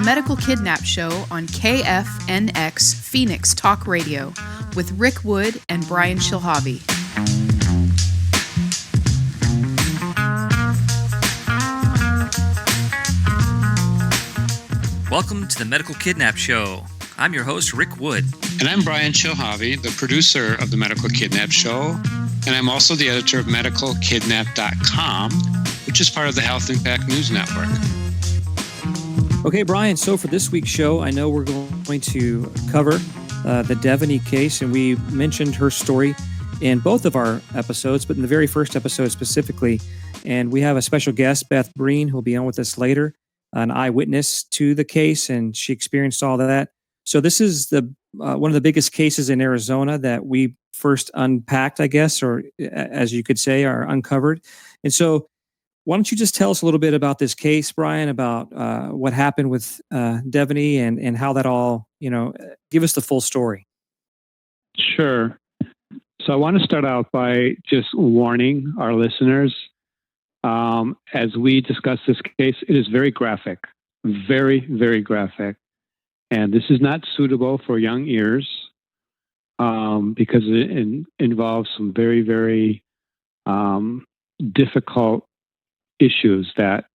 Medical Kidnap Show on KFNX Phoenix Talk Radio with Rick Wood and Brian Shilhavy. Welcome to the Medical Kidnap Show. I'm your host, Rick Wood. And I'm Brian Shilhavy, the producer of the Medical Kidnap Show. And I'm also the editor of medicalkidnap.com, which is part of the Health Impact News Network. Okay, Brian, so for this week's show, I know we're going to cover the Devani case, and we mentioned her story in both of our episodes, but in the very first episode specifically. And we have a special guest, Beth Breen, who will be on with us later, an eyewitness to the case, and she experienced all of that. So this is the one of the biggest cases in Arizona that we first unpacked, I guess, or as you could say, are uncovered. And so why don't you just tell us a little bit about this case, Brian, about what happened with Devani and how that all, give us the full story. Sure. So I want to start out by just warning our listeners, as we discuss this case, it is very graphic, very, very graphic. And this is not suitable for young ears because it involves some very, very difficult issues that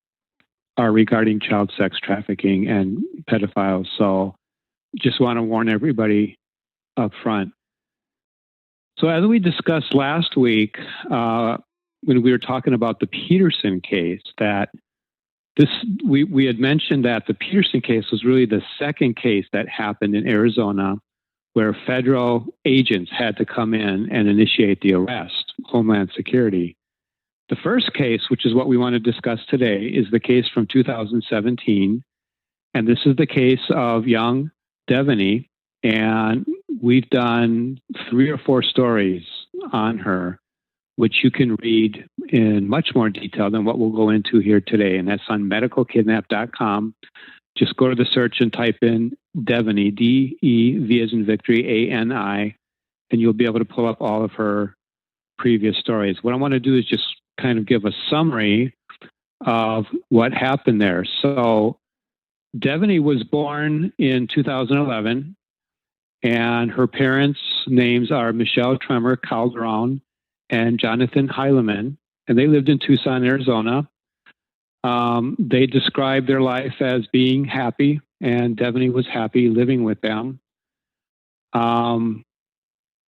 are regarding child sex trafficking and pedophiles. So just want to warn everybody up front. So as we discussed last week, when we were talking about the Peterson case, that we had mentioned that the Peterson case was really the second case that happened in Arizona where federal agents had to come in and initiate the arrest, Homeland Security. The first case, which is what we want to discuss today, is the case from 2017. And this is the case of young Devani. And we've done 3 or 4 stories on her, which you can read in much more detail than what we'll go into here today. And that's on medicalkidnap.com. Just go to the search and type in Devani, D-E-V as in victory, A-N-I, and you'll be able to pull up all of her previous stories. What I want to do is just kind of give a summary of what happened there. So Devani was born in 2011, and her parents' names are Michelle Tremor Calderon and Jonathan Heileman, and they lived in Tucson, Arizona. They described their life as being happy, and Devani was happy living with them.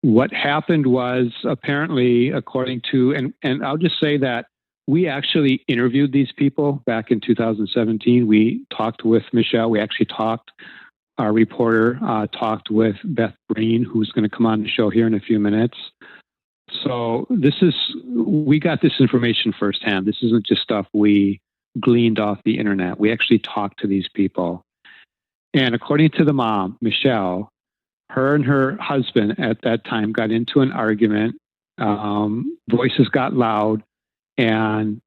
What happened was, apparently, according to, and I'll just say that we actually interviewed these people back in 2017. We talked with Michelle. We actually our reporter talked with Beth Breen, who's going to come on the show here in a few minutes. So we got this information firsthand. This isn't just stuff we gleaned off the internet. We actually talked to these people. And according to the mom, Michelle, her and her husband at that time got into an argument. Voices got loud, and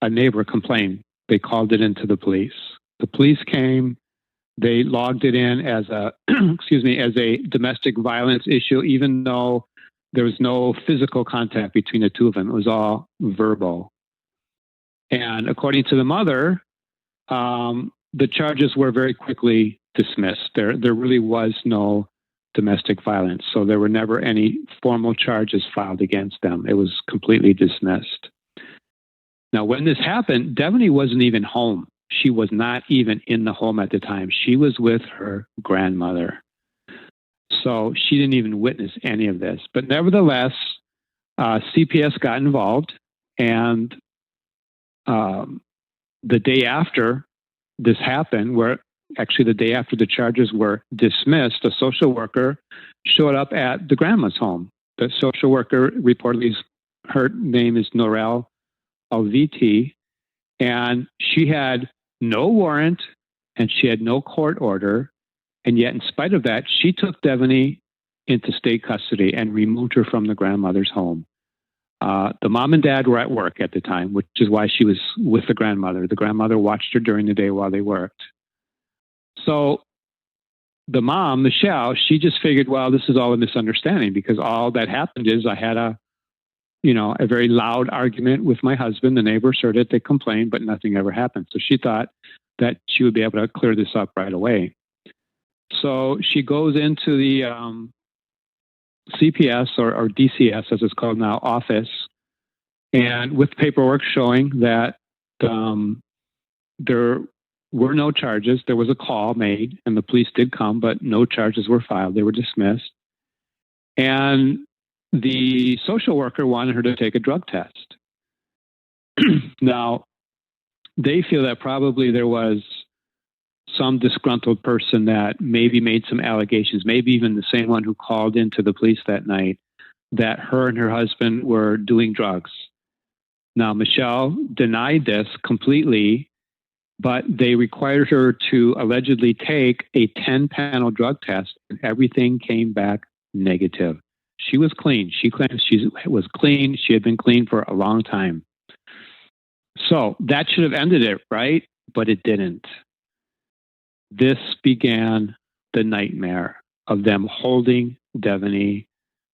a neighbor complained. They called it into the police. The police came. They logged it in as a domestic violence issue, even though there was no physical contact between the two of them. It was all verbal. And according to the mother, the charges were very quickly dismissed. There really was no domestic violence. So there were never any formal charges filed against them. It was completely dismissed. Now, when this happened, Devani wasn't even home. She was not even in the home at the time. She was with her grandmother. So she didn't even witness any of this. But nevertheless, CPS got involved. And the day after this happened, actually the day after the charges were dismissed, a social worker showed up at the grandma's home. The social worker reportedly, her name is Norel Alviti, and she had no warrant and she had no court order. And yet, in spite of that, she took Devani into state custody and removed her from the grandmother's home. The mom and dad were at work at the time, which is why she was with the grandmother. The grandmother watched her during the day while they worked. So the mom, Michelle, she just figured, well, this is all a misunderstanding because all that happened is I had a a very loud argument with my husband. The neighbors heard it. They complained, but nothing ever happened. So she thought that she would be able to clear this up right away. So she goes into the CPS or DCS, as it's called now, office, and with paperwork showing that there were no charges. There was a call made, and the police did come, but no charges were filed. They were dismissed. And the social worker wanted her to take a drug test. Now, they feel that probably there was some disgruntled person that maybe made some allegations, maybe even the same one who called into the police that night, that her and her husband were doing drugs. Now, Michelle denied this completely, but they required her to allegedly take a 10-panel drug test, and everything came back negative. She was clean. She claims she was clean. She had been clean for a long time. So that should have ended it, right? But it didn't. This began the nightmare of them holding Devani,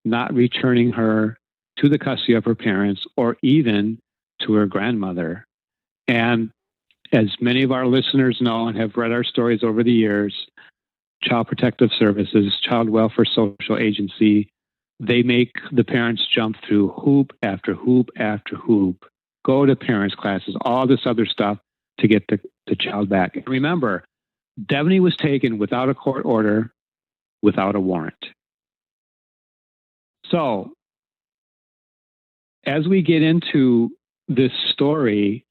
not returning her to the custody of her parents or even to her grandmother. And as many of our listeners know and have read our stories over the years, Child Protective Services, Child Welfare Social Agency, they make the parents jump through hoop after hoop after hoop, go to parents' classes, all this other stuff to get the child back. And remember, Devani was taken without a court order, without a warrant. So, as we get into this story,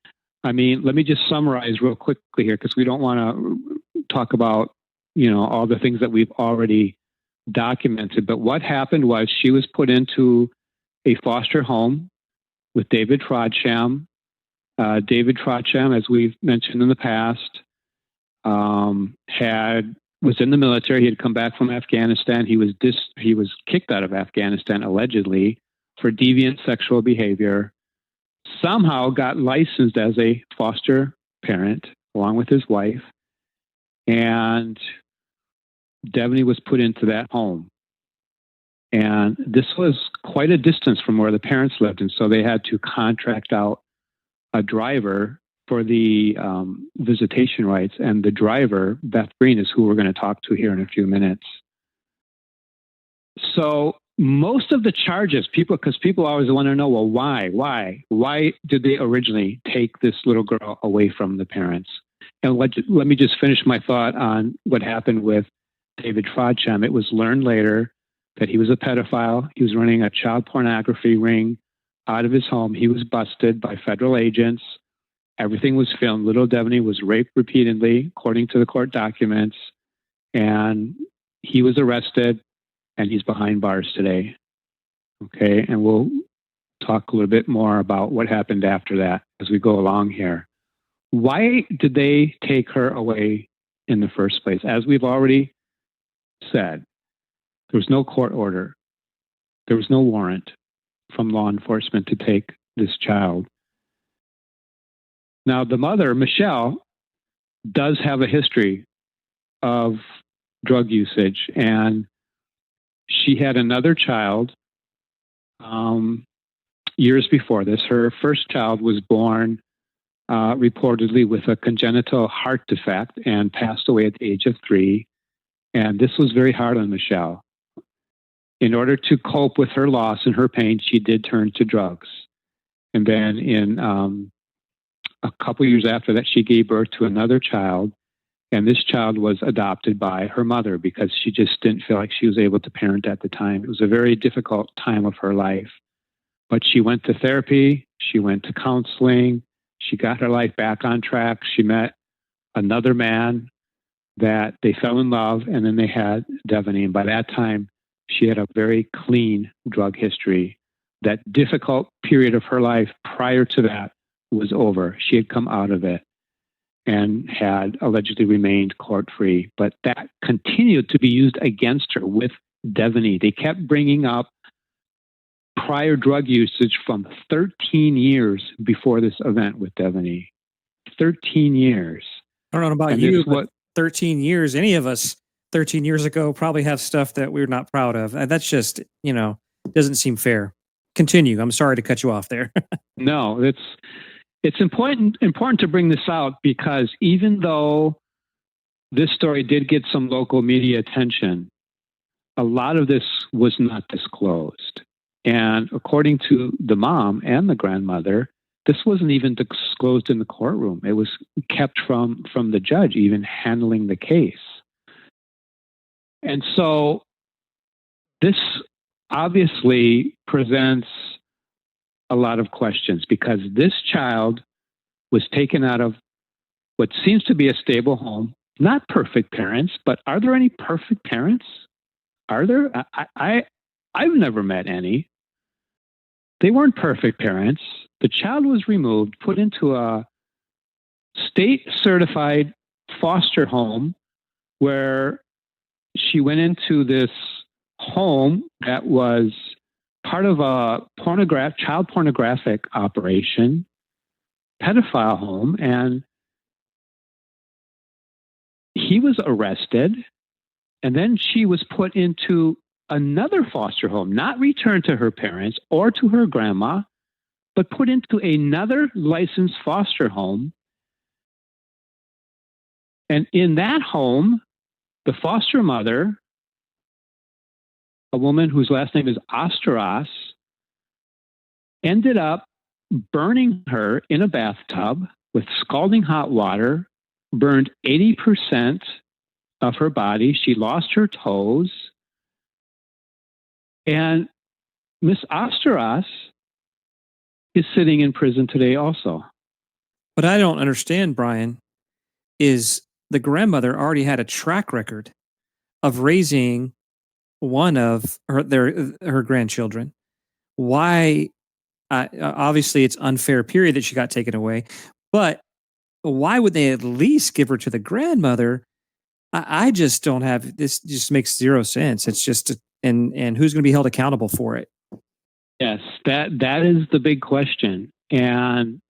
let me just summarize real quickly here, because we don't want to talk about, all the things that we've already documented. But what happened was she was put into a foster home with David Frodsham. David Frodsham, as we've mentioned in the past, was in the military. He had come back from Afghanistan. He was kicked out of Afghanistan allegedly for deviant sexual behavior. Somehow got licensed as a foster parent along with his wife, and Devani was put into that home. And this was quite a distance from where the parents lived, and so they had to contract out a driver for the visitation rights. And the driver, Beth Breen, is who we're going to talk to here in a few minutes. So most of the charges, because people always want to know, well, why did they originally take this little girl away from the parents? And let me just finish my thought on what happened with David Frodsham. It was learned later that he was a pedophile. He was running a child pornography ring out of his home. He was busted by federal agents. Everything was filmed. Little Devani was raped repeatedly, according to the court documents. And he was arrested, and he's behind bars today. Okay, and we'll talk a little bit more about what happened after that as we go along here. Why did they take her away in the first place? As we've already said, there was no court order. There was no warrant from law enforcement to take this child. Now, the mother, Michelle, does have a history of drug usage, and she had another child years before this. Her first child was born reportedly with a congenital heart defect and passed away at the age of 3. And this was very hard on Michelle. In order to cope with her loss and her pain, she did turn to drugs. And then in a couple years after that, she gave birth to another child. And this child was adopted by her mother because she just didn't feel like she was able to parent at the time. It was a very difficult time of her life. But she went to therapy. She went to counseling. She got her life back on track. She met another man that they fell in love, and then they had Devani. And by that time, she had a very clean drug history. That difficult period of her life prior to that was over. She had come out of it and had allegedly remained court-free. But that continued to be used against her with Devani. They kept bringing up prior drug usage from 13 years before this event with Devani. 13 years. I don't know about you, but 13 years, any of us 13 years ago probably have stuff that we're not proud of. And that's just, doesn't seem fair. continue. I'm sorry to cut you off there. No, it's important to bring this out because even though this story did get some local media attention, a lot of this was not disclosed. And according to the mom and the grandmother, this wasn't even disclosed in the courtroom. It was kept from the judge even handling the case. And so this obviously presents a lot of questions because this child was taken out of what seems to be a stable home. Not perfect parents, but are there any perfect parents? Are there? I've never met any. They weren't perfect parents. The child was removed, put into a state-certified foster home where she went into this home that was part of a child pornographic operation, pedophile home, and he was arrested. And then she was put into another foster home, not returned to her parents or to her grandma, but put into another licensed foster home. And in that home, the foster mother, a woman whose last name is Osteros, ended up burning her in a bathtub with scalding hot water, burned 80% of her body. She lost her toes. And Miss Osteros is sitting in prison today also. What I don't understand, Brian, is the grandmother already had a track record of raising one of her grandchildren. Why? Obviously, it's unfair, period, that she got taken away. But why would they at least give her to the grandmother? I just don't have this. Just makes zero sense. It's just and who's going to be held accountable for it? Yes, that is the big question. And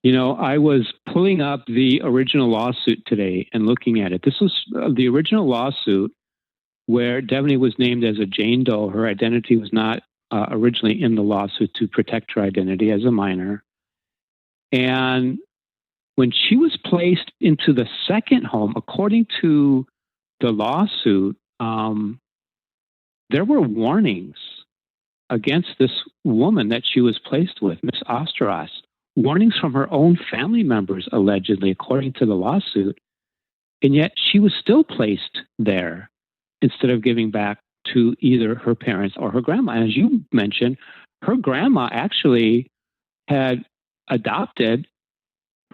I was pulling up the original lawsuit today and looking at it. This was the original lawsuit where Devani was named as a Jane Doe. Her identity was not originally in the lawsuit to protect her identity as a minor. And when she was placed into the second home, according to the lawsuit, there were warnings against this woman that she was placed with, Miss Osteros. Warnings from her own family members, allegedly, according to the lawsuit. And yet she was still placed there instead of giving back to either her parents or her grandma. And as you mentioned, her grandma actually had adopted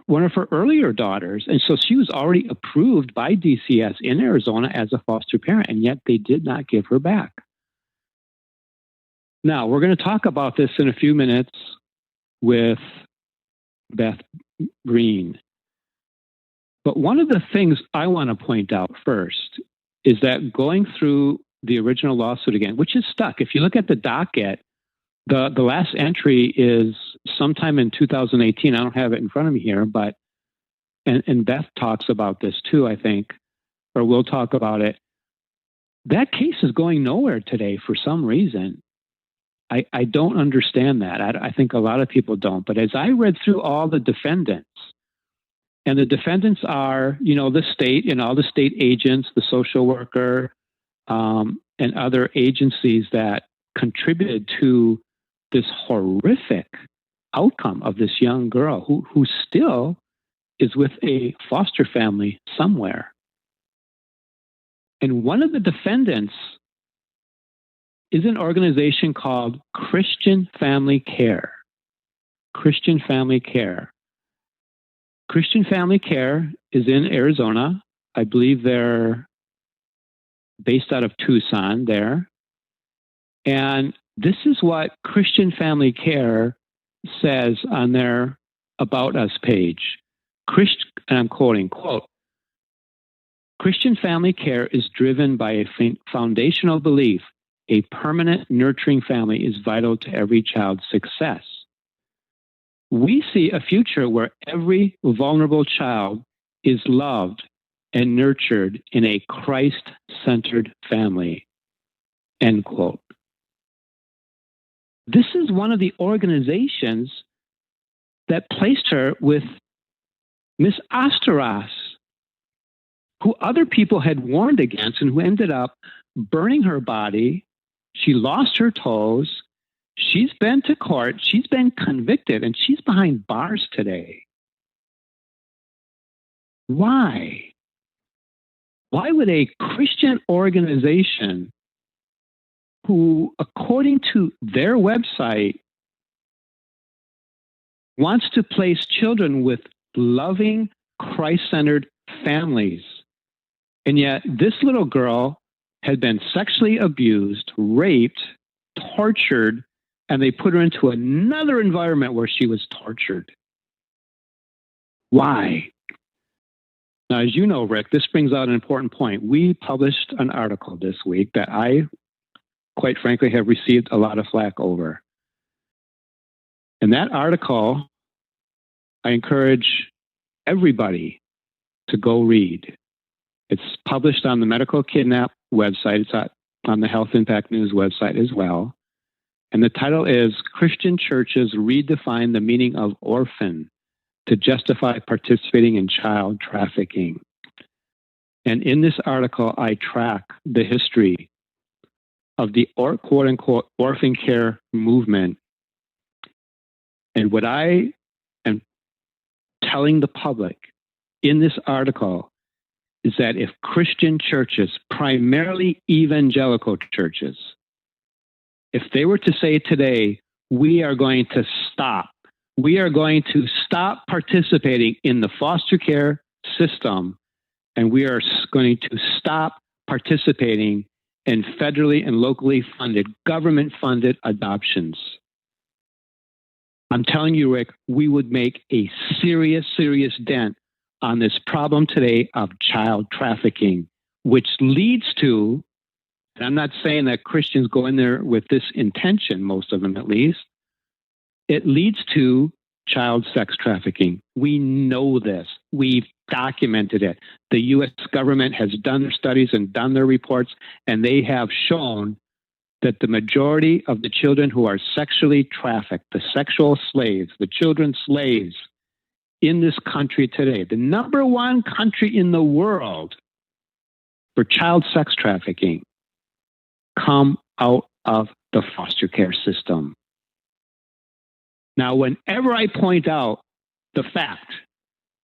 one of her earlier daughters. And so she was already approved by DCS in Arizona as a foster parent, and yet they did not give her back. Now, we're going to talk about this in a few minutes with Beth Breen. But one of the things I want to point out first is that going through the original lawsuit again, which is stuck. If you look at the docket, the last entry is sometime in 2018. I don't have it in front of me here, but and Beth talks about this too, I think, or we'll talk about it. That case is going nowhere today for some reason. I don't understand that. I think a lot of people don't. But as I read through all the defendants, and the defendants are, the state and all the state agents, the social worker, and other agencies that contributed to this horrific outcome of this young girl who still is with a foster family somewhere. And one of the defendants is an organization called Christian Family Care. Christian Family Care. Christian Family Care is in Arizona. I believe they're based out of Tucson there. And this is what Christian Family Care says on their About Us page. And I'm quoting, quote, Christian Family Care is driven by a foundational belief a permanent, nurturing family is vital to every child's success. We see a future where every vulnerable child is loved and nurtured in a Christ-centered family. End quote. This is one of the organizations that placed her with Miss Asteras, who other people had warned against and who ended up burning her body. She lost her toes. She's been to court. She's been convicted, and she's behind bars today. Why? Why would a Christian organization who, according to their website, wants to place children with loving, Christ-centered families, and yet this little girl had been sexually abused, raped, tortured, and they put her into another environment where she was tortured. Why? Now, as you know, Rick, this brings out an important point. We published an article this week that I, quite frankly, have received a lot of flack over. In that article, I encourage everybody to go read. It's published on the Medical Kidnap website. It's on the Health Impact News website as well. And the title is Christian Churches Redefine the Meaning of Orphan to Justify Participating in Child Trafficking. And in this article, I track the history of the quote-unquote orphan care movement. And what I am telling the public in this article is that if Christian churches, primarily evangelical churches, if they were to say today, we are going to stop participating in the foster care system, and we are going to stop participating in federally and locally funded, government-funded adoptions. I'm telling you, Rick, we would make a serious, serious dent on this problem today of child trafficking, which leads to, and I'm not saying that Christians go in there with this intention, most of them at least, it leads to child sex trafficking. We know this. We've documented it. The U.S. government has done their studies and done their reports, and they have shown that the majority of the children who are sexually trafficked, the sexual slaves, the children slaves in this country today, the number one country in the world for child sex trafficking, come out of the foster care system. Now, whenever I point out the fact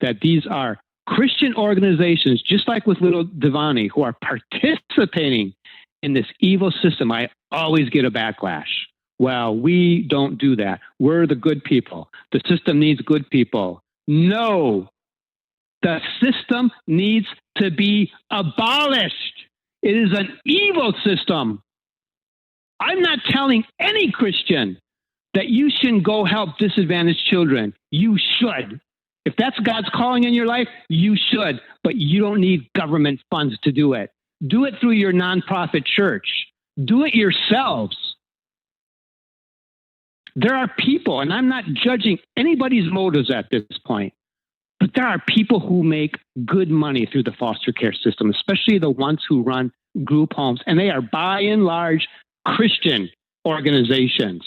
that these are Christian organizations, just like with little Devani, who are participating in this evil system, I always get a backlash. Well, we don't do that. We're the good people. The system needs good people. No, the system needs to be abolished. It is an evil system. I'm not telling any Christian that you shouldn't go help disadvantaged children. You should. If that's God's calling in your life, you should, but you don't need government funds to do it. Do it through your nonprofit church. Do it yourselves. There are people, and I'm not judging anybody's motives at this point, but there are people who make good money through the foster care system, especially the ones who run group homes, and they are by and large Christian organizations,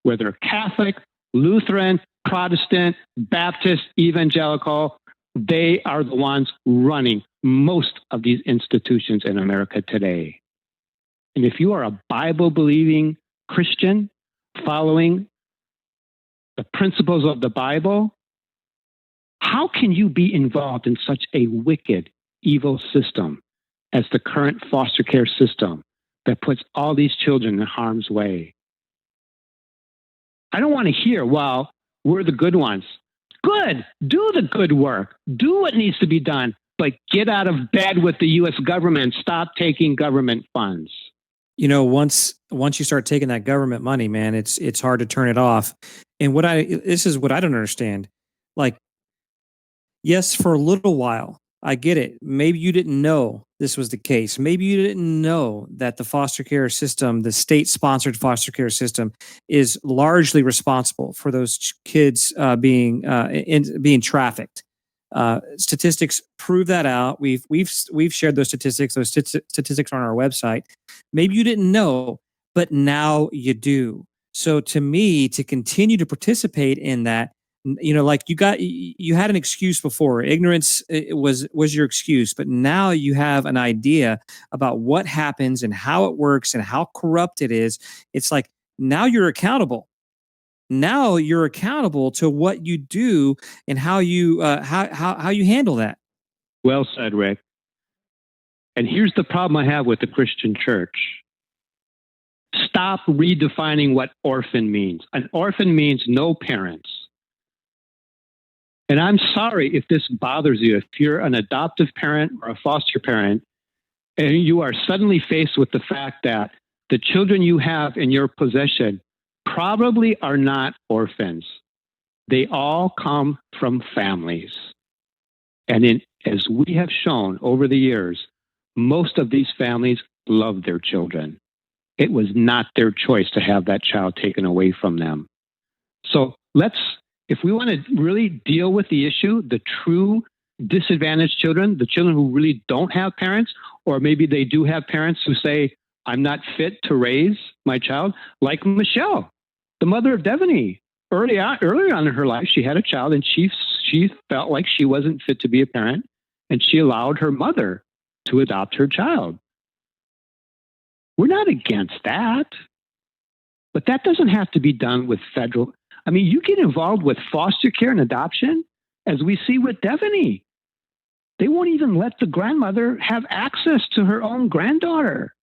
whether Catholic, Lutheran, Protestant, Baptist, evangelical. They are the ones running most of these institutions in America today. And if you are a Bible-believing Christian following the principles of the Bible, how can you be involved in such a wicked, evil system as the current foster care system that puts all these children in harm's way? I don't want to hear, well, we're the good ones. Good. Do the good work. Do what needs to be done, but get out of bed with the U.S. government. Stop taking government funds. You know, once you start taking that government money, man, it's hard to turn it off. And this is what I don't understand. Like, yes, for a little while, I get it. Maybe you didn't know this was the case. Maybe you didn't know that the foster care system, the state-sponsored foster care system, is largely responsible for those kids being trafficked. Statistics prove that out. We've shared those statistics. Those statistics are on our website. Maybe you didn't know, but now you do. So to me, to continue to participate in that, like you had an excuse before. Ignorance was your excuse, but now you have an idea about what happens and how it works and how corrupt it is. It's like now you're accountable. Now you're accountable to what you do and how you how you handle that. Well said, Rick. And here's the problem I have with the Christian church. Stop redefining what orphan means. An orphan means no parents. And I'm sorry if this bothers you. If you're an adoptive parent or a foster parent, and you are suddenly faced with the fact that the children you have in your possession probably are not orphans. They all come from families. And as we have shown over the years, most of these families love their children. It was not their choice to have that child taken away from them. So if we want to really deal with the issue, the true disadvantaged children, the children who really don't have parents, or maybe they do have parents who say, I'm not fit to raise my child, like Michelle, the mother of Devani. Early on in her life, she had a child and she felt like she wasn't fit to be a parent, and she allowed her mother to adopt her child. We're not against that, but that doesn't have to be done with federal. I mean, you get involved with foster care and adoption, as we see with Devani. They won't even let the grandmother have access to her own granddaughter.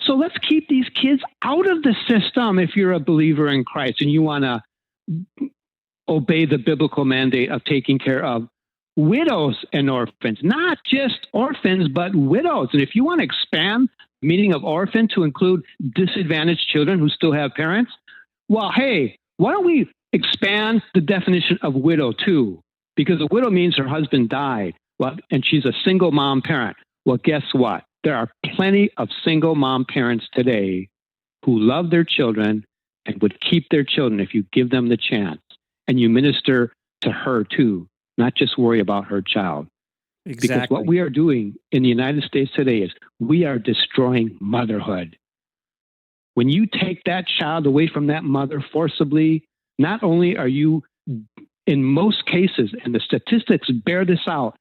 So let's keep these kids out of the system if you're a believer in Christ and you want to obey the biblical mandate of taking care of widows and orphans, not just orphans, but widows. And if you want to expand the meaning of orphan to include disadvantaged children who still have parents, well, hey, why don't we expand the definition of widow too? Because a widow means her husband died, well, and she's a single mom parent. Well, guess what? There are plenty of single mom parents today who love their children and would keep their children if you give them the chance and you minister to her too, not just worry about her child. Exactly. Because what we are doing in the United States today is we are destroying motherhood. When you take that child away from that mother forcibly, not only are you, in most cases, and the statistics bear this out,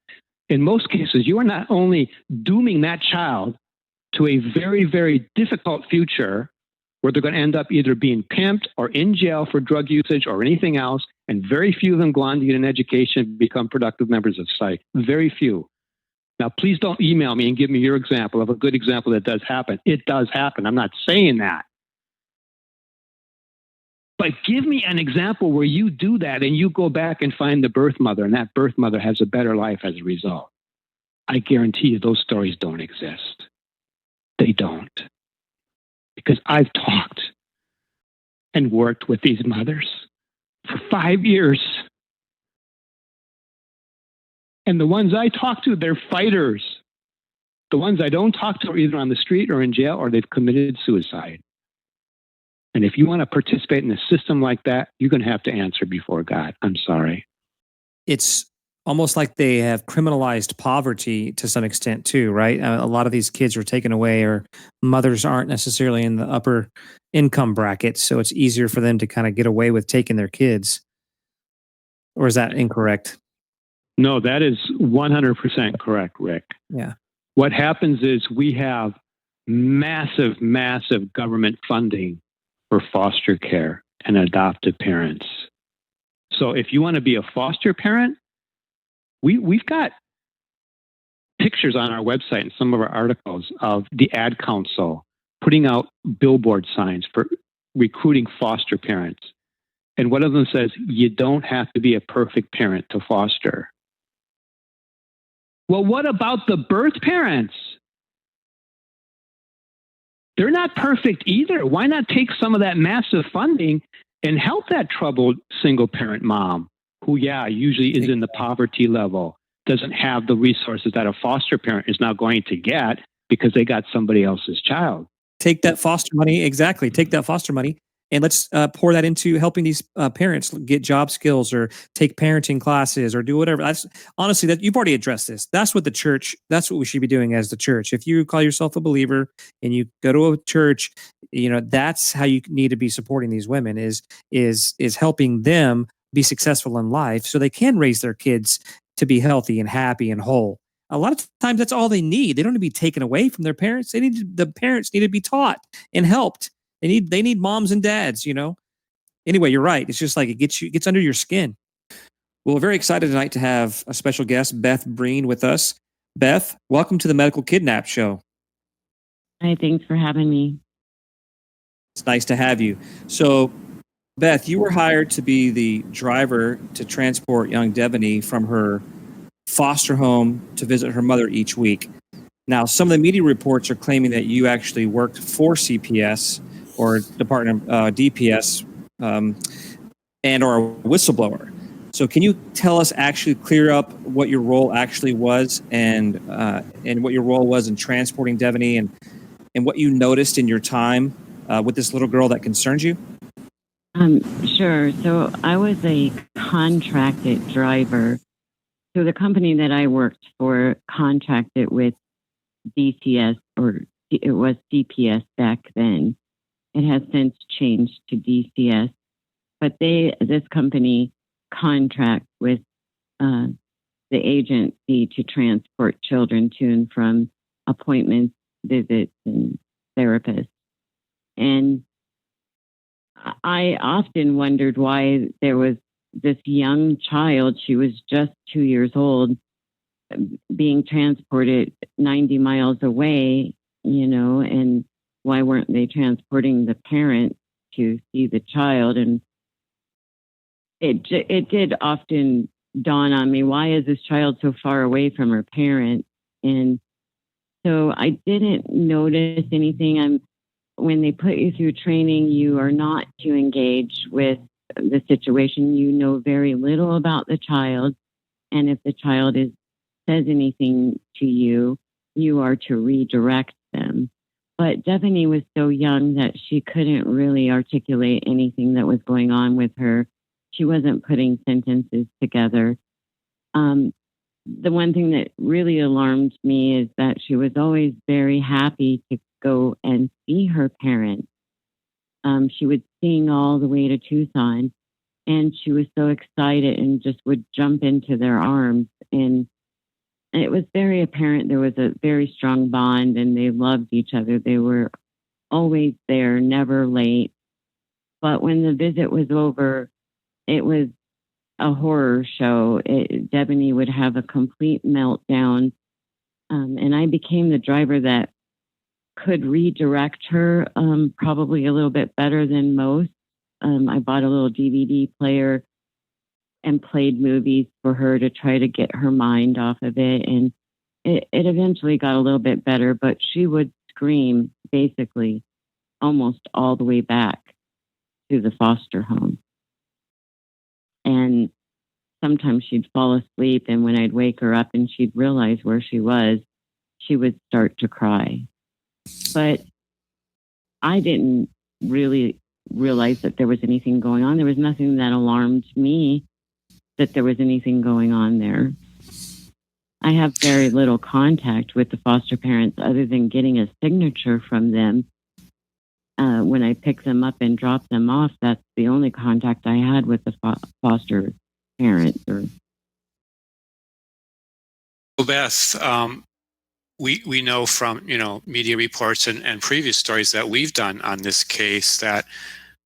in most cases, you are not only dooming that child to a very, very difficult future where they're going to end up either being pimped or in jail for drug usage or anything else, and very few of them go on to get an education and become productive members of society. Very few. Now, please don't email me and give me your example of a good example that does happen. It does happen. I'm not saying that. But give me an example where you do that and you go back and find the birth mother, and that birth mother has a better life as a result. I guarantee you those stories don't exist. They don't. Because I've talked and worked with these mothers for 5 years. And the ones I talk to, they're fighters. The ones I don't talk to are either on the street or in jail or they've committed suicide. And if you want to participate in a system like that, you're going to have to answer before God. I'm sorry. It's almost like they have criminalized poverty to some extent too, right? A lot of these kids are taken away, or mothers aren't necessarily in the upper income bracket, so it's easier for them to kind of get away with taking their kids. Or is that incorrect? No, that is 100% correct, Rick. Yeah. What happens is we have massive, massive government funding for foster care and adoptive parents. So if you want to be a foster parent, we've got pictures on our website and some of our articles of the Ad Council putting out billboard signs for recruiting foster parents. And one of them says, you don't have to be a perfect parent to foster. Well, what about the birth parents? They're not perfect either. Why not take some of that massive funding and help that troubled single parent mom who, usually is in the poverty level, doesn't have the resources that a foster parent is now going to get because they got somebody else's child. Take that foster money. Exactly. Take that foster money and let's pour that into helping these parents get job skills or take parenting classes or do whatever. That's honestly, that you've already addressed this. That's what that's what we should be doing as the church. If you call yourself a believer and you go to a church, that's how you need to be supporting these women is helping them be successful in life so they can raise their kids to be healthy and happy and whole. A lot of times that's all they need. They don't need to be taken away from their parents. The parents need to be taught and helped. They need moms and dads, Anyway, you're right. It's just like it gets under your skin. Well, we're very excited tonight to have a special guest, Beth Breen, with us. Beth, welcome to the Medical Kidnap Show. Hi, thanks for having me. It's nice to have you. So, Beth, you were hired to be the driver to transport young Devani from her foster home to visit her mother each week. Now, some of the media reports are claiming that you actually worked for CPS or Department of DPS and or a whistleblower. So can you tell us, actually clear up what your role actually was and what your role was in transporting Devani and what you noticed in your time with this little girl that concerns you? Sure. So I was a contracted driver. So the company that I worked for contracted with DCS, or it was CPS back then. It has since changed to DCS, but this company contracts with the agency to transport children to and from appointments, visits, and therapists. And I often wondered why there was this young child, she was just 2 years old, being transported 90 miles away, and why weren't they transporting the parent to see the child? And it did often dawn on me, why is this child so far away from her parent? And so I didn't notice anything. When they put you through training, you are not to engage with the situation. You know very little about the child. And if the child says anything to you, you are to redirect them. But Devani was so young that she couldn't really articulate anything that was going on with her. She wasn't putting sentences together. The one thing that really alarmed me is that she was always very happy to go and see her parents. She would sing all the way to Tucson, and she was so excited and just would jump into their arms. And it was very apparent there was a very strong bond, and they loved each other. They were always there, never late. But when the visit was over, it was a horror show. Devani would have a complete meltdown. And I became the driver that could redirect her probably a little bit better than most. I bought a little DVD player and played movies for her to try to get her mind off of it. And it eventually got a little bit better, but she would scream basically almost all the way back to the foster home. And sometimes she'd fall asleep, and when I'd wake her up and she'd realize where she would start to cry. But I didn't really realize that there was anything going on. There was nothing that alarmed me that there was anything going on there. I have very little contact with the foster parents other than getting a signature from them. When I pick them up and drop them off, that's the only contact I had with the foster parents. Well, Beth, we know from media reports and previous stories that we've done on this case that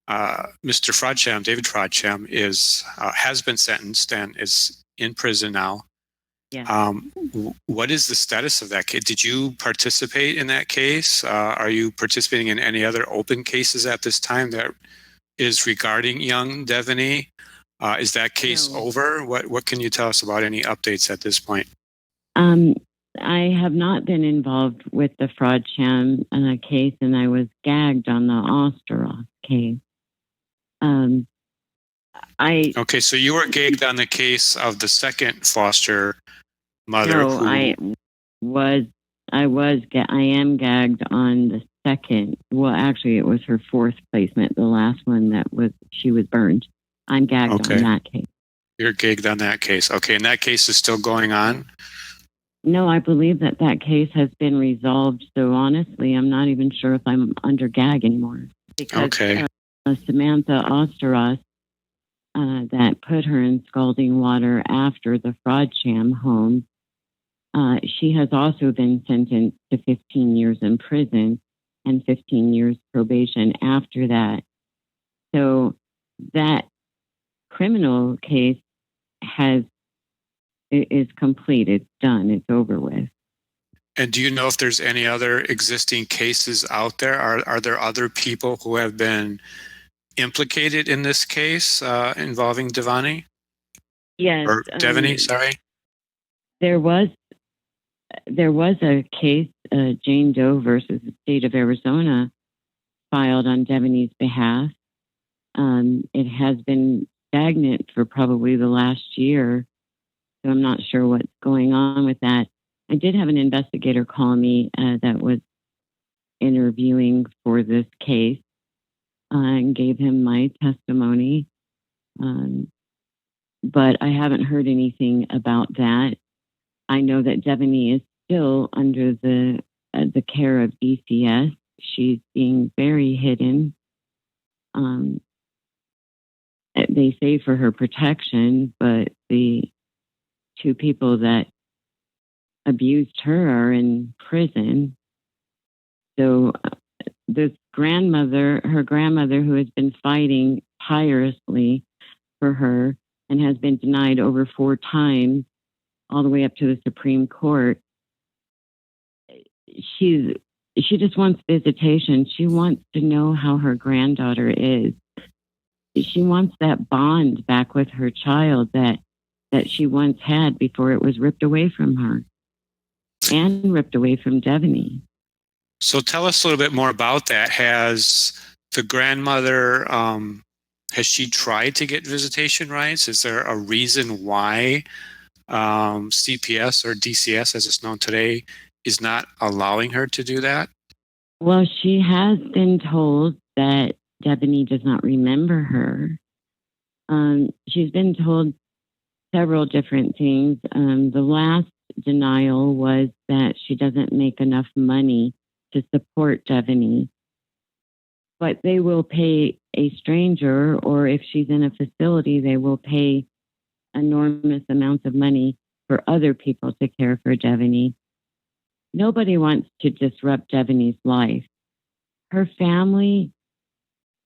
Mr. Frodsham, David Frodsham, has been sentenced and is in prison now. Yeah. What is the status of that case? Did you participate in that case? Are you participating in any other open cases at this time that is regarding young Devani? Is that case over? What can you tell us about any updates at this point? I have not been involved with the Frodsham case, and I was gagged on the Osteroth case. Okay, so you were gagged on the case of the second foster mother. No, I am gagged on the second. Well, actually, it was her fourth placement. The last one she was burned. I'm gagged on that case. You're gagged on that case. Okay, and that case is still going on? No, I believe that case has been resolved. So honestly, I'm not even sure if I'm under gag anymore. Because Samantha Osteros, that put her in scalding water after the fraud sham home, she has also been sentenced to 15 years in prison and 15 years probation after that. So that criminal case is complete. It's done. It's over with. And do you know if there's any other existing cases out there? Are there other people who have been implicated in this case involving Devani? Yes. Or Devani, sorry. There was a case, Jane Doe versus the state of Arizona, filed on Devani's behalf. It has been stagnant for probably the last year, so I'm not sure what's going on with that. I did have an investigator call me that was interviewing for this case and gave him my testimony, but I haven't heard anything about that. I know that Devani is still under the care of DCS. She's being very hidden. They say for her protection, but the two people that abused her are in prison. So her grandmother who has been fighting tirelessly for her and has been denied over 4 times, all the way up to the Supreme Court. She just wants visitation. She wants to know how her granddaughter is. She wants that bond back with her child that she once had before it was ripped away from her and ripped away from Devani. So tell us a little bit more about that. Has the grandmother, has she tried to get visitation rights? Is there a reason why CPS or DCS, as it's known today, is not allowing her to do that? Well, she has been told that Devani does not remember her. She's been told several different things. The last denial was that she doesn't make enough money to support Devani, but they will pay a stranger, or if she's in a facility, they will pay enormous amounts of money for other people to care for Devani. Nobody wants to disrupt Devani's life. Her family,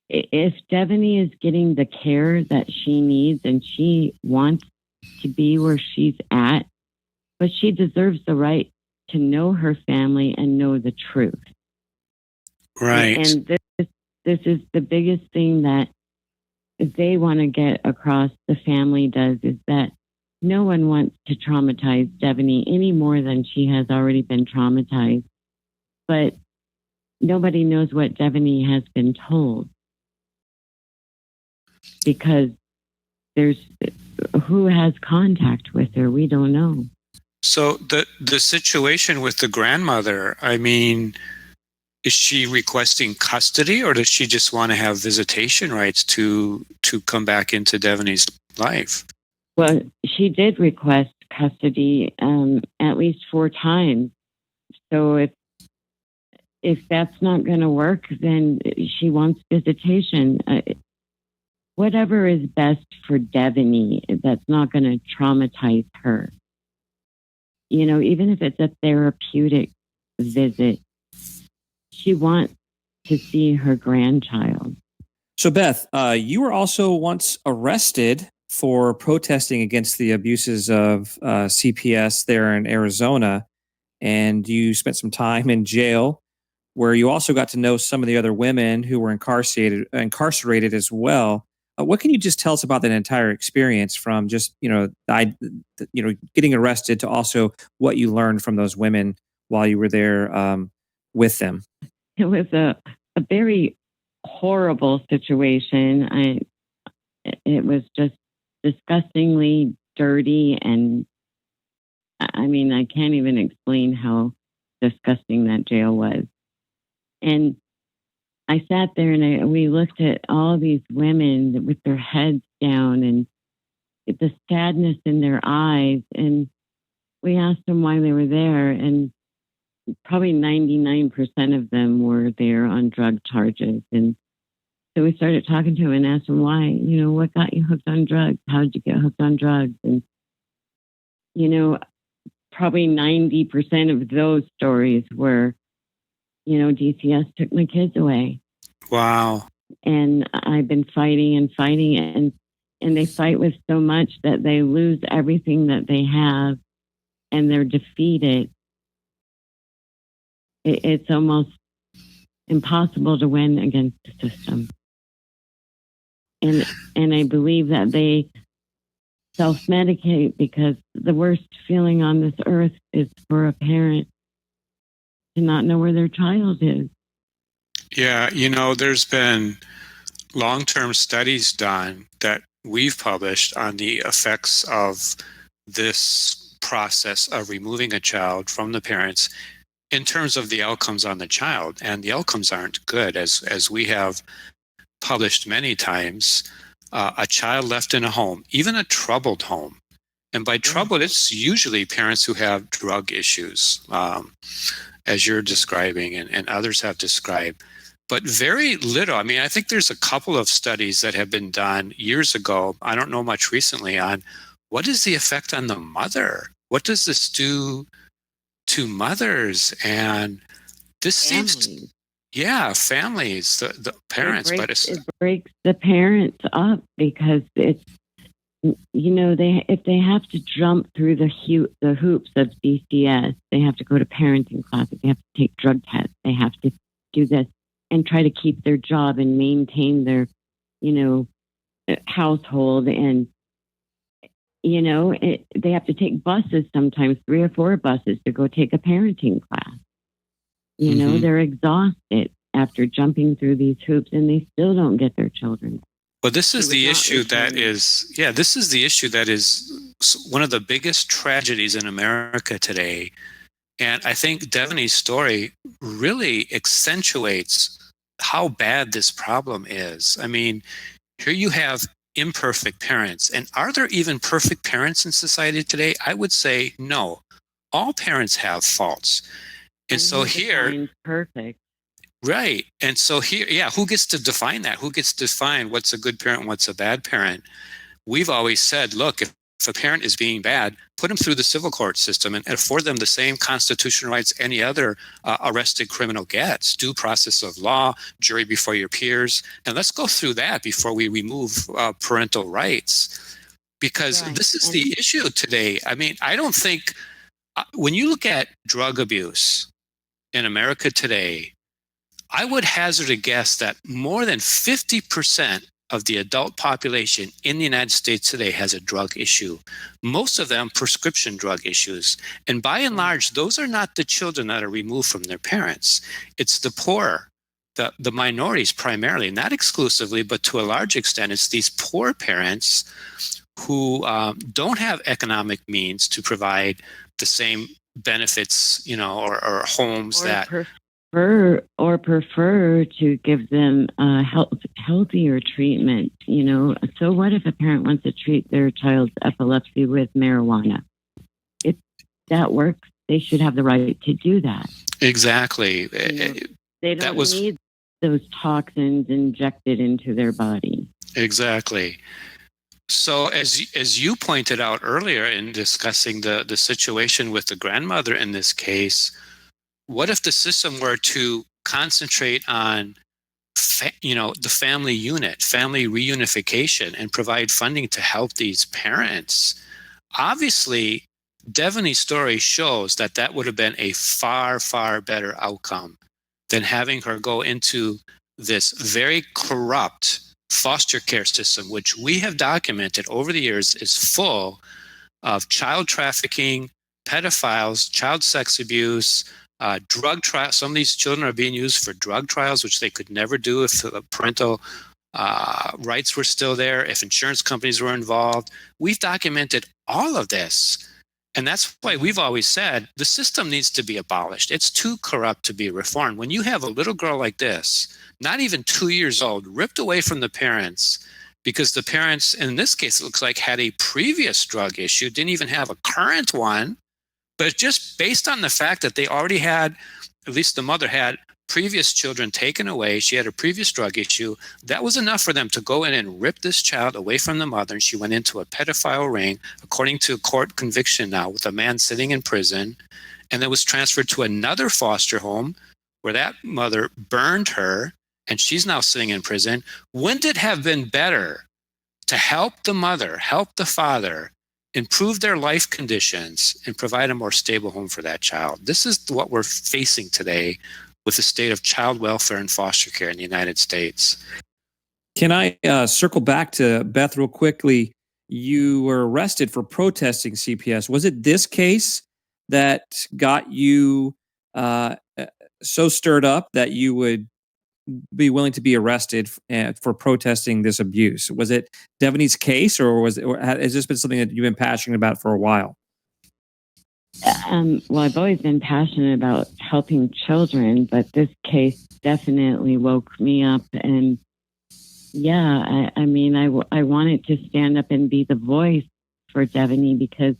if Devani is getting the care that she needs and she wants to be where she's at, but she deserves the right to know her family and know the truth. Right. And this is the biggest thing that they want to get across, the family does, is that no one wants to traumatize Devani any more than she has already been traumatized. But nobody knows what Devani has been told, because there's who has contact with her. We don't know. So the situation with the grandmother, I mean, is she requesting custody, or does she just want to have visitation rights to come back into Devani's life? Well, she did request custody at least 4 times. So if that's not going to work, then she wants visitation. Whatever is best for Devani, that's not going to traumatize her. You know, even if it's a therapeutic visit, she wants to see her grandchild. So, Beth, you were also once arrested for protesting against the abuses of CPS there in Arizona, and you spent some time in jail, where you also got to know some of the other women who were incarcerated as well. What can you just tell us about that entire experience, from just getting arrested to also what you learned from those women while you were there with them? It was a very horrible situation. It was just disgustingly dirty, and I mean, I can't even explain how disgusting that jail was. And I sat there and we looked at all these women with their heads down and the sadness in their eyes. And we asked them why they were there. And probably 99% of them were there on drug charges. And so we started talking to them and asked them why, what got you hooked on drugs? How did you get hooked on drugs? And, probably 90% of those stories were, DCS took my kids away. Wow. And I've been fighting and they fight with so much that they lose everything that they have and they're defeated. It's almost impossible to win against the system. And I believe that they self-medicate because the worst feeling on this earth is for a parent to not know where their child is. Yeah, there's been long-term studies done that we've published on the effects of this process of removing a child from the parents in terms of the outcomes on the child. And the outcomes aren't good, as we have published many times. A child left in a home, even a troubled home. And by troubled, it's usually parents who have drug issues, as you're describing and others have described. But very little. I mean, I think there's a couple of studies that have been done years ago. I don't know much recently on what is the effect on the mother? What does this do to mothers? And this Families. seems, families, the parents. It breaks the parents up because it's, if they have to jump through the hoops of DCS, they have to go to parenting classes, they have to take drug tests, they have to do this and try to keep their job and maintain their, household. And, they have to take buses, sometimes 3 or 4 buses to go take a parenting class. They're exhausted after jumping through these hoops and they still don't get their children. Well, this is the issue that is one of the biggest tragedies in America today. And I think Devani's story really accentuates how bad this problem is. I mean, here you have imperfect parents. And are there even perfect parents in society today? I would say no. All parents have faults. And so here, perfect. Right. And so here, who gets to define that? Who gets to define what's a good parent and what's a bad parent? We've always said, look, if a parent is being bad, put them through the civil court system and afford them the same constitutional rights any other arrested criminal gets. Due process of law, jury before your peers. And let's go through that before we remove parental rights. Because this is the issue today. I mean, I don't think, when you look at drug abuse in America today, I would hazard a guess that more than 50% of the adult population in the United States today has a drug issue. Most of them prescription drug issues. And by and large, those are not the children that are removed from their parents. It's the poor, the minorities primarily, not exclusively, but to a large extent, it's these poor parents who don't have economic means to provide the same benefits, or homes or prefer to give them healthier treatment. So what if a parent wants to treat their child's epilepsy with marijuana? If that works, they should have the right to do that. Exactly. They don't need those toxins injected into their body. Exactly. So as you pointed out earlier in discussing the situation with the grandmother in this case, what if the system were to concentrate on, the family unit, family reunification, and provide funding to help these parents? Obviously, Devani's story shows that would have been a far, far better outcome than having her go into this very corrupt foster care system, which we have documented over the years is full of child trafficking, pedophiles, child sex abuse, drug trials. Some of these children are being used for drug trials, which they could never do if the parental rights were still there, if insurance companies were involved. We've documented all of this. And that's why we've always said the system needs to be abolished. It's too corrupt to be reformed. When you have a little girl like this, not even 2 years old, ripped away from the parents because the parents, in this case, it looks like had a previous drug issue, didn't even have a current one, but just based on the fact that they already had, at least the mother had, previous children taken away, she had a previous drug issue, that was enough for them to go in and rip this child away from the mother. And she went into a pedophile ring, according to court conviction now, with a man sitting in prison, and then was transferred to another foster home where that mother burned her, and she's now sitting in prison. Wouldn't it have been better to help the mother, help the father, improve their life conditions, and provide a more stable home for that child? This is what we're facing today with the state of child welfare and foster care in the United States. Can I circle back to Beth real quickly? You were arrested for protesting CPS. Was it this case that got you so stirred up that you would be willing to be arrested for protesting this abuse? Was it Devani's case, or has this been something that you've been passionate about for a while? Well, I've always been passionate about helping children, but this case definitely woke me up. And yeah, I mean, I wanted to stand up and be the voice for Devani, because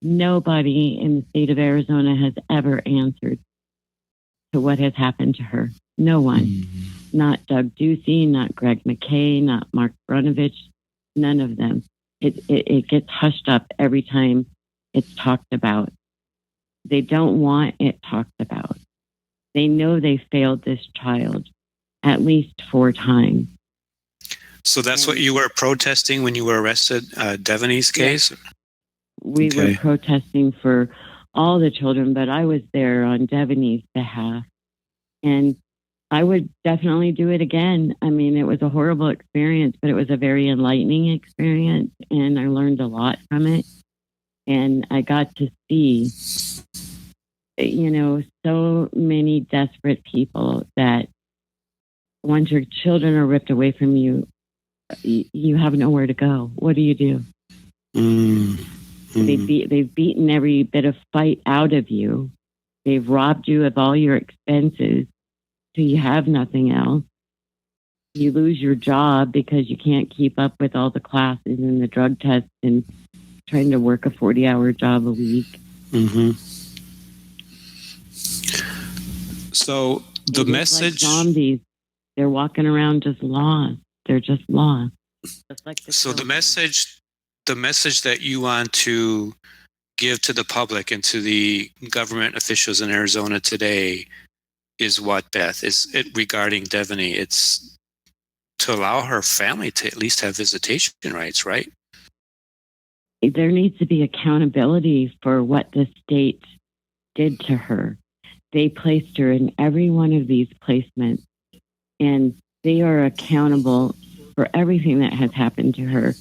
nobody in the state of Arizona has ever answered to what has happened to her. No one. Mm-hmm. Not Doug Ducey, not Greg McKay, not Mark Brunovich, none of them. It gets hushed up every time it's talked about. They don't want it talked about. They know they failed this child at least 4 times. So that's what you were protesting when you were arrested, Devani's case? Yes. We were protesting for all the children, but I was there on Devani's behalf. And I would definitely do it again. I mean, it was a horrible experience, but it was a very enlightening experience, and I learned a lot from it. And I got to see, so many desperate people that once your children are ripped away from you, you have nowhere to go. What do you do? Mm-hmm. They've beaten every bit of fight out of you. They've robbed you of all your expenses, so you have nothing else. You lose your job because you can't keep up with all the classes and the drug tests and trying to work a 40-hour job a week. Mm-hmm. So the message... Like zombies. They're walking around just lost. They're just lost. Like the message that you want to give to the public and to the government officials in Arizona today is what, Beth? Is it regarding Devani? It's to allow her family to at least have visitation rights, right? There needs to be accountability for what the state did to her. They placed her in every one of these placements, and they are accountable for everything that has happened to her.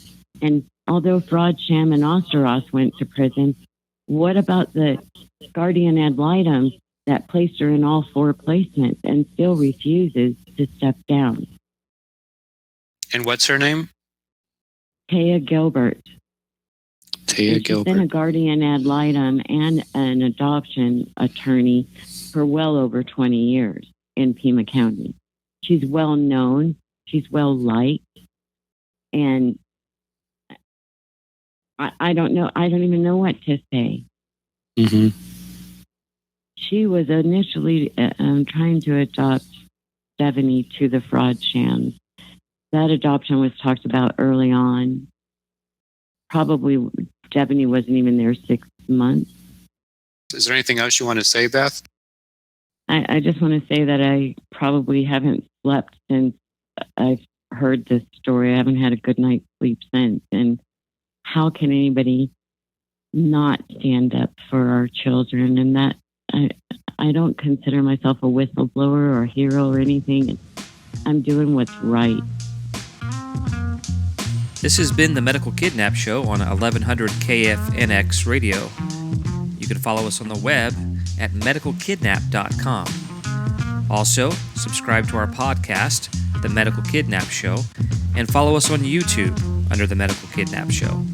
And although Fraud, Sham, and Osteros went to prison, what about the guardian ad litem that placed her in all 4 placements and still refuses to step down? And what's her name? Taya Gilbert. Taya Gilbert. She's been a guardian ad litem and an adoption attorney for well over 20 years in Pima County. She's well known. She's well liked. And I don't know. I don't even know what to say. Mm-hmm. She was initially trying to adopt Devani to the Fraud Shams. That adoption was talked about early on. Probably Devani wasn't even there 6 months. Is there anything else you want to say, Beth? I just want to say that I probably haven't slept since I've heard this story. I haven't had a good night's sleep since. And how can anybody not stand up for our children? And that I don't consider myself a whistleblower or a hero or anything. I'm doing what's right. This has been the Medical Kidnap Show on 1100 KFNX Radio. You can follow us on the web at medicalkidnap.com. Also, subscribe to our podcast, The Medical Kidnap Show, and follow us on YouTube under The Medical Kidnap Show.